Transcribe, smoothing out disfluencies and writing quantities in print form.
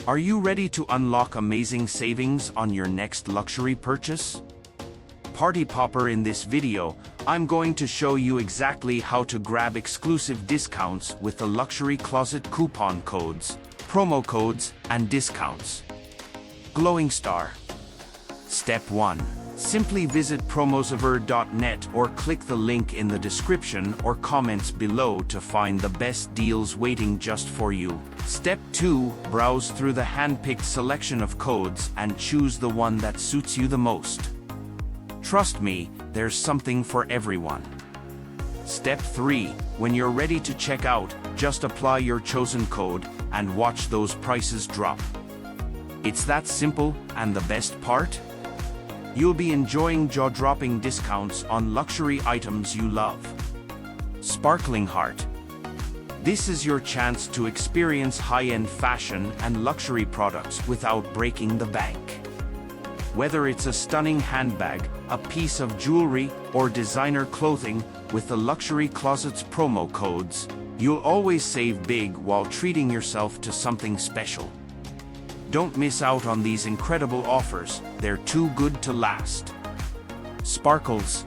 Are you ready to unlock amazing savings on your next luxury purchase? Party Popper, in this video, I'm going to show you exactly how to grab exclusive discounts with the Luxury Closet coupon codes, promo codes, and discounts. Glowing Star. Step 1. Simply visit promosaver.net or click the link in the description or comments below to find the best deals waiting just for you. Step 2. Browse through the hand-picked selection of codes and choose the one that suits you the most. Trust me, there's something for everyone. Step 3. When you're ready to check out, just apply your chosen code and watch those prices drop. It's that simple, and the best part? You'll be enjoying jaw-dropping discounts on luxury items you love. Sparkling Heart. This is your chance to experience high-end fashion and luxury products without breaking the bank. Whether it's a stunning handbag, a piece of jewelry, or designer clothing, with the Luxury Closet's promo codes, you'll always save big while treating yourself to something special. Don't miss out on these incredible offers, they're too good to last. Sparkles.